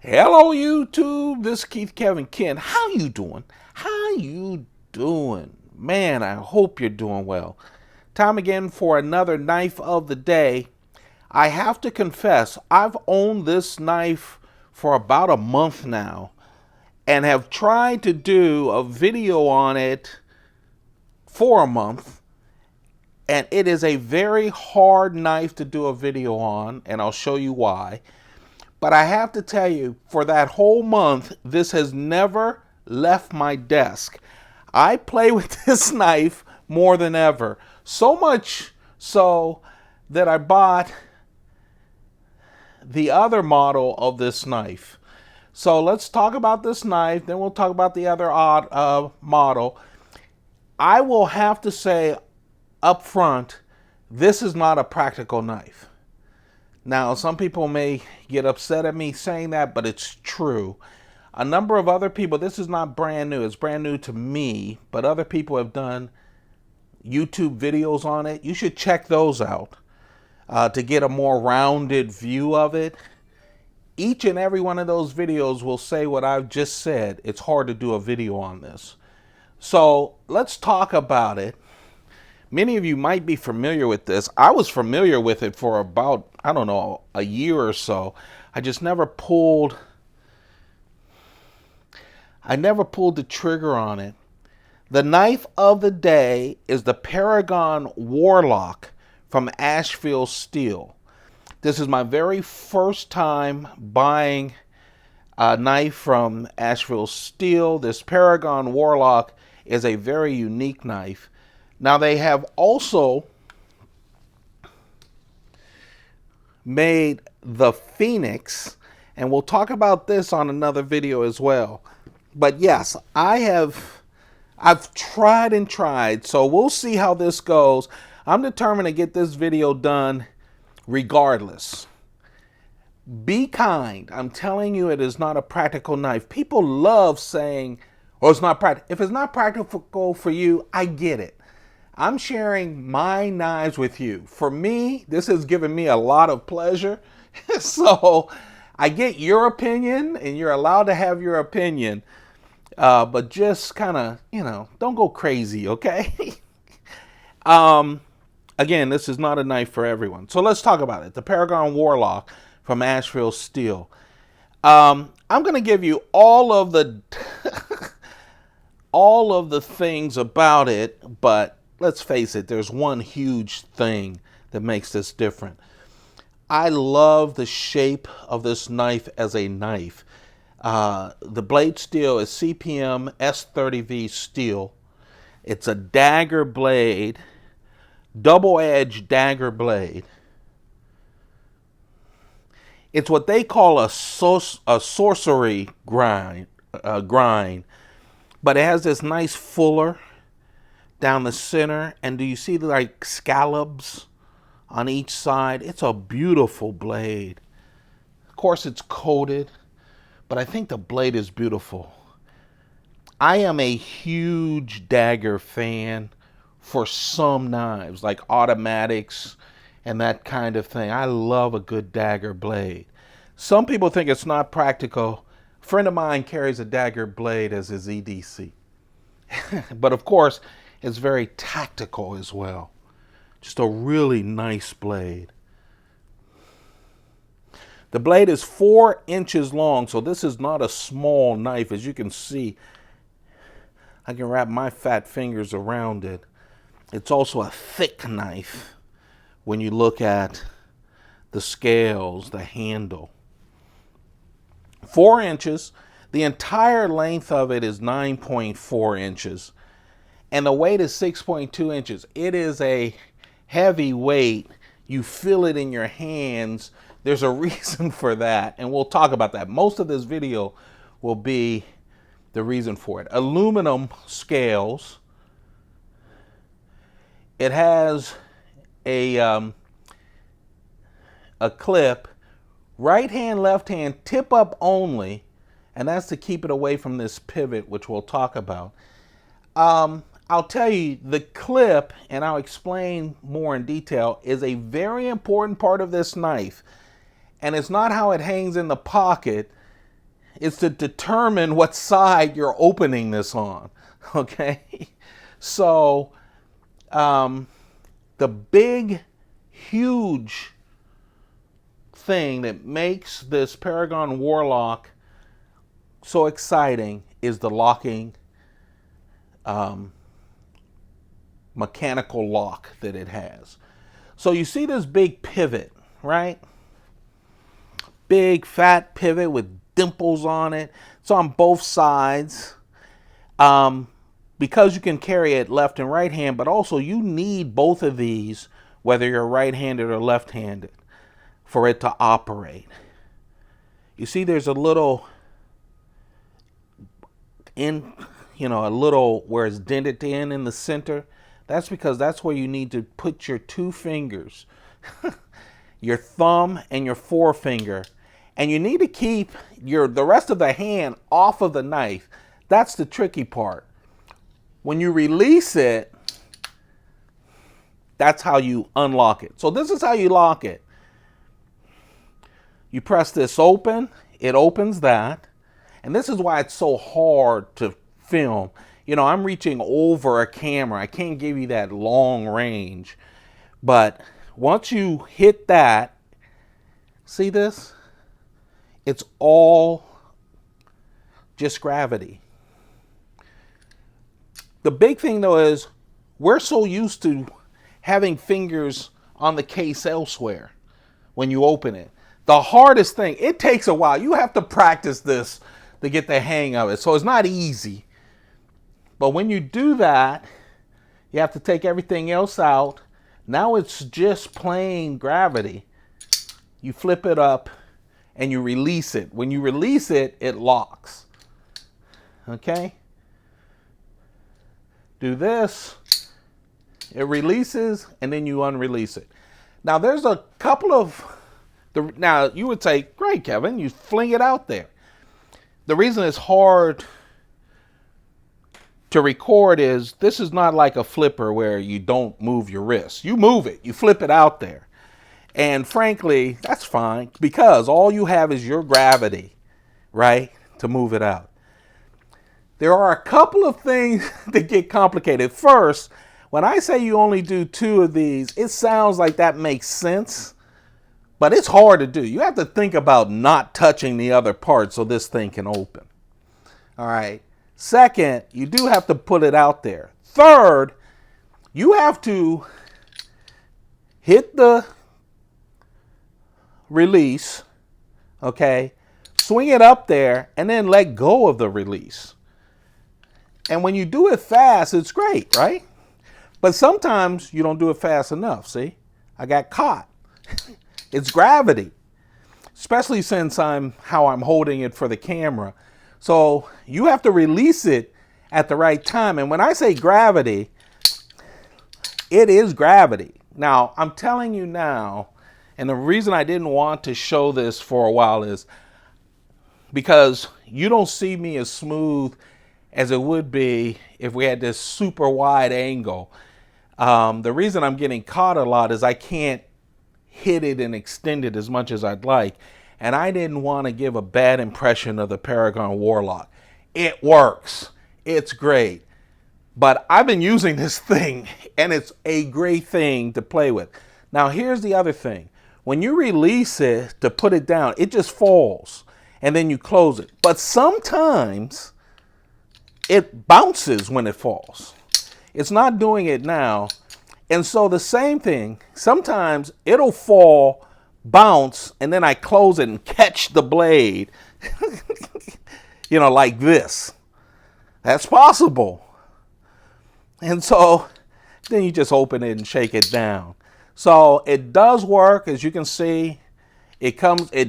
Hello YouTube, this is Keith Kevin Kent. How you doing? How you doing? Man, I hope you're doing well. Time again for another knife of the day. I have to confess, I've owned this knife for about a month now and have tried to do a video on it for a month. And it is a very hard knife to do a video on, and I'll show you why. But I have to tell you, for that whole month, this has never left my desk. I play with this knife more than ever. So much so that I bought the other model of this knife. So let's talk about this knife, then we'll talk about the other model. I will have to say up front, this is not a practical knife. Now, some people may get upset at me saying that, but it's true. A number of other people, this is not brand new, it's brand new to me, but other people have done YouTube videos on it. You should check those out to get a more rounded view of it. Each and every one of those videos will say what I've just said. It's hard to do a video on this. So let's talk about it. Many of you might be familiar with this. I was familiar with it for about, I don't know, a year or so. I never pulled the trigger on it. The knife of the day is the Paragon Warlock from Ashville Steel. This is my very first time buying a knife from Ashville Steel. This Paragon Warlock is a very unique knife. Now, they have also made the Phoenix, and we'll talk about this on another video as well. But yes, I've tried and tried, so we'll see how this goes. I'm determined to get this video done regardless. Be kind. I'm telling you, it is not a practical knife. People love saying, oh, it's not practical. If it's not practical for you, I get it. I'm sharing my knives with you. For me, this has given me a lot of pleasure. So I get your opinion, and you're allowed to have your opinion. But just kind of, don't go crazy, okay? Again, this is not a knife for everyone. So let's talk about it. The Paragon Warlock from Asheville Steel. I'm going to give you all of the all of the things about it, but let's face it, there's one huge thing that makes this different. I love the shape of this knife as a knife. The blade steel is CPM S30V steel. It's a dagger blade, double-edged dagger blade. It's what they call a sorcery grind, but it has this nice fuller down the center, and do you see like scallops on each side? It's a beautiful blade. Of course, it's coated, but I think the blade is beautiful. I am a huge dagger fan for some knives, like automatics and that kind of thing. I love a good dagger blade. Some people think it's not practical. A friend of mine carries a dagger blade as his EDC. But of course, it's very tactical as well. Just a really nice blade. The blade is 4 inches long, so this is not a small knife. As you can see, I can wrap my fat fingers around it. It's also a thick knife when you look at the scales, the handle. 4 inches. The entire length of it is 9.4 inches. And the weight is 6.2 inches. It is a heavy weight. You feel it in your hands. There's a reason for that, and we'll talk about that. Most of this video will be the reason for it. Aluminum scales. It has a clip, right hand, left hand, tip up only, and that's to keep it away from this pivot, which we'll talk about. I'll tell you, the clip, and I'll explain more in detail, is a very important part of this knife. And it's not how it hangs in the pocket. is to determine what side you're opening this on. Okay? So, the big, huge thing that makes this Paragon Warlock so exciting is the locking mechanical lock that it has. So you see this big pivot, right? Big fat pivot with dimples on it. It's on both sides. Because you can carry it left and right hand, but also you need both of these, whether you're right-handed or left-handed, for it to operate. You see there's a little a little where it's dented in the center. That's because that's where you need to put your two fingers, your thumb and your forefinger, and you need to keep the rest of the hand off of the knife. That's the tricky part. When you release it, that's how you unlock it. So this is how you lock it. You press this open, it opens that. And this is why it's so hard to film. You know, I'm reaching over a camera. I can't give you that long range. But once you hit that, see this? It's all just gravity. The big thing though is we're so used to having fingers on the case elsewhere when you open it. The hardest thing, it takes a while. You have to practice this to get the hang of it. So it's not easy. But when you do that, you have to take everything else out. Now it's just plain gravity. You flip it up and you release it. When you release it, it locks. Okay? Do this, it releases, and then you unrelease it. Now there's a couple of, now you would say, great Kevin, you fling it out there. The reason it's hard to record is this is not like a flipper where you don't move your wrist. You move it, you flip it out there. And frankly, that's fine because all you have is your gravity, right, to move it out. There are a couple of things that get complicated. First, when I say you only do 2 of these, it sounds like that makes sense, but it's hard to do. You have to think about not touching the other part so this thing can open. All right. Second, you do have to put it out there. Third, you have to hit the release, okay, swing it up there, and then let go of the release. And when you do it fast, it's great, right? But sometimes you don't do it fast enough. See, I got caught. It's gravity, especially since I'm holding it for the camera. So you have to release it at the right time. And when I say gravity, it is gravity. Now, I'm telling you now, and the reason I didn't want to show this for a while is because you don't see me as smooth as it would be if we had this super wide angle. The reason I'm getting caught a lot is I can't hit it and extend it as much as I'd like. And I didn't want to give a bad impression of the Paragon Warlock. It works. It's great. But I've been using this thing, and it's a great thing to play with. Now, here's the other thing. When you release it to put it down, it just falls, and then you close it. But sometimes it bounces when it falls. It's not doing it now. And so the same thing, sometimes it'll fall, bounce, and then I close it and catch the blade, like this. That's possible. And so then you just open it and shake it down. So it does work, as you can see. It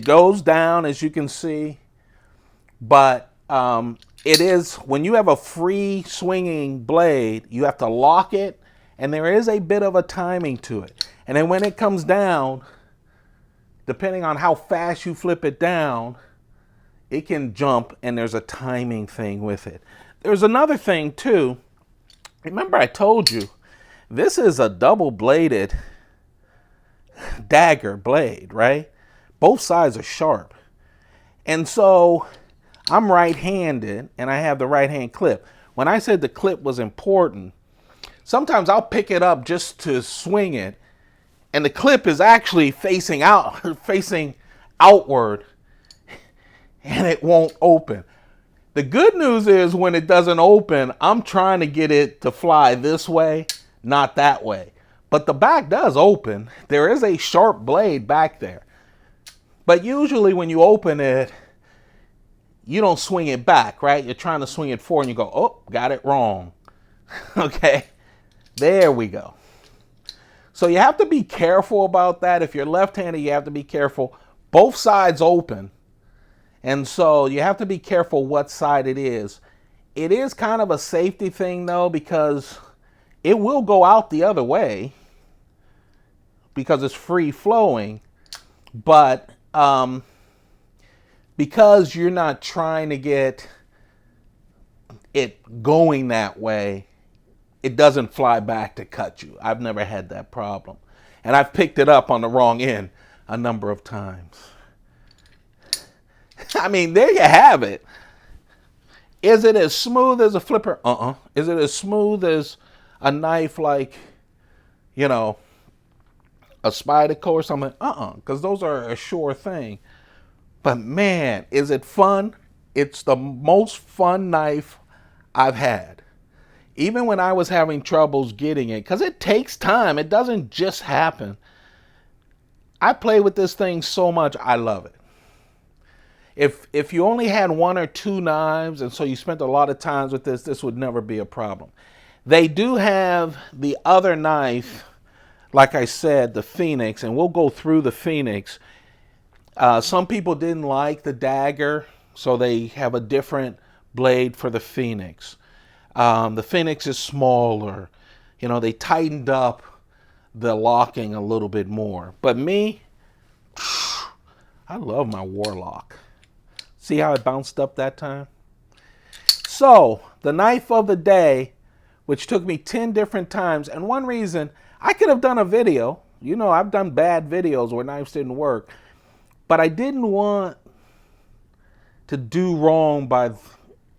goes down, as you can see. But it is, when you have a free swinging blade, you have to lock it, and there is a bit of a timing to it. And then when it comes down, depending on how fast you flip it down, it can jump, and there's a timing thing with it. There's another thing too. Remember I told you, this is a double-bladed dagger blade, right? Both sides are sharp. And so I'm right-handed and I have the right-hand clip. When I said the clip was important, sometimes I'll pick it up just to swing it, and the clip is actually facing outward, and it won't open. The good news is when it doesn't open, I'm trying to get it to fly this way, not that way. But the back does open. There is a sharp blade back there. But usually when you open it, you don't swing it back, right? You're trying to swing it forward and you go, oh, got it wrong. Okay, there we go. So you have to be careful about that. If you're left-handed, you have to be careful. Both sides open. And so you have to be careful what side it is. It is kind of a safety thing though, because it will go out the other way because it's free flowing. But because you're not trying to get it going that way, it doesn't fly back to cut you. I've never had that problem. And I've picked it up on the wrong end a number of times. I mean, there you have it. Is it as smooth as a flipper? Is it as smooth as a knife like, you know, a Spyderco or something? Because those are a sure thing. But man, is it fun? It's the most fun knife I've had. Even when I was having troubles getting it, because it takes time. It doesn't just happen. I play with this thing so much, I love it. If you only had one or two knives, and so you spent a lot of times with this, this would never be a problem. They do have the other knife, like I said, the Phoenix, and we'll go through the Phoenix. Some people didn't like the dagger, so they have a different blade for the Phoenix. The Phoenix is smaller. You know, they tightened up the locking a little bit more. But me, I love my Warlock. See how it bounced up that time? So, the knife of the day, which took me 10 different times, and one reason, I could have done a video. You know, I've done bad videos where knives didn't work. But I didn't want to do wrong by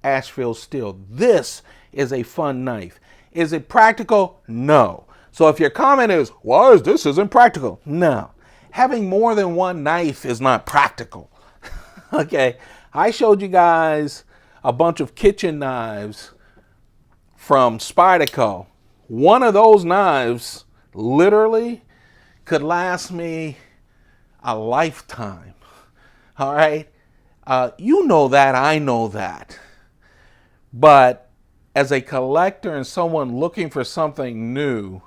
Ashville steel. This is a fun knife. Is it practical? No. So if your comment is, why is this isn't practical? No. Having more than one knife is not practical. Okay, I showed you guys a bunch of kitchen knives from Spyderco. One of those knives literally could last me a lifetime. All right, you know that, I know that. But as a collector and someone looking for something new,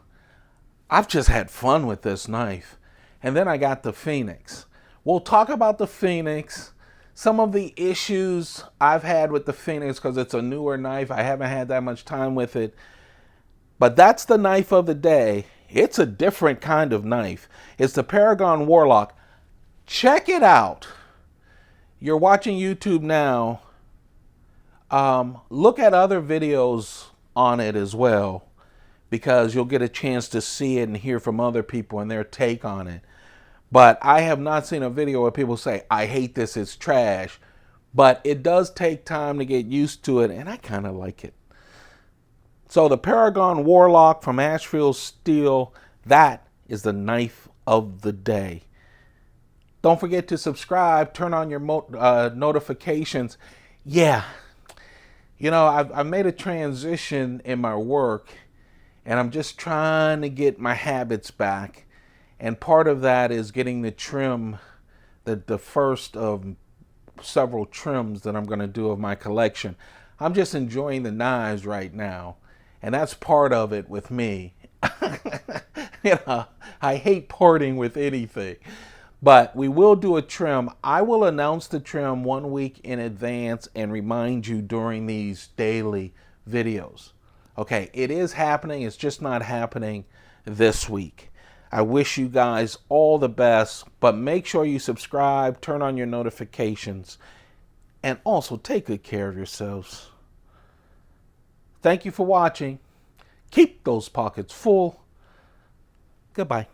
I've just had fun with this knife. And then I got the Phoenix. We'll talk about the Phoenix. Some of the issues I've had with the Phoenix because it's a newer knife. I haven't had that much time with it. But that's the knife of the day. It's a different kind of knife. It's the Paragon Warlock. Check it out. You're watching YouTube now. Look at other videos on it as well, because you'll get a chance to see it and hear from other people and their take on it. But I have not seen a video where people say, I hate this, it's trash. But it does take time to get used to it, and I kind of like it. So the Paragon Warlock from Ashville Steel, that is the knife of the day. Don't forget to subscribe, turn on your notifications. Yeah, you know, I've made a transition in my work, and I'm just trying to get my habits back. And part of that is getting the trim, the first of several trims that I'm going to do of my collection. I'm just enjoying the knives right now, and that's part of it with me. You know, I hate parting with anything. But we will do a trim. I will announce the trim 1 week in advance and remind you during these daily videos. Okay, it is happening. It's just not happening this week. I wish you guys all the best, but make sure you subscribe, turn on your notifications, and also take good care of yourselves. Thank you for watching. Keep those pockets full. Goodbye.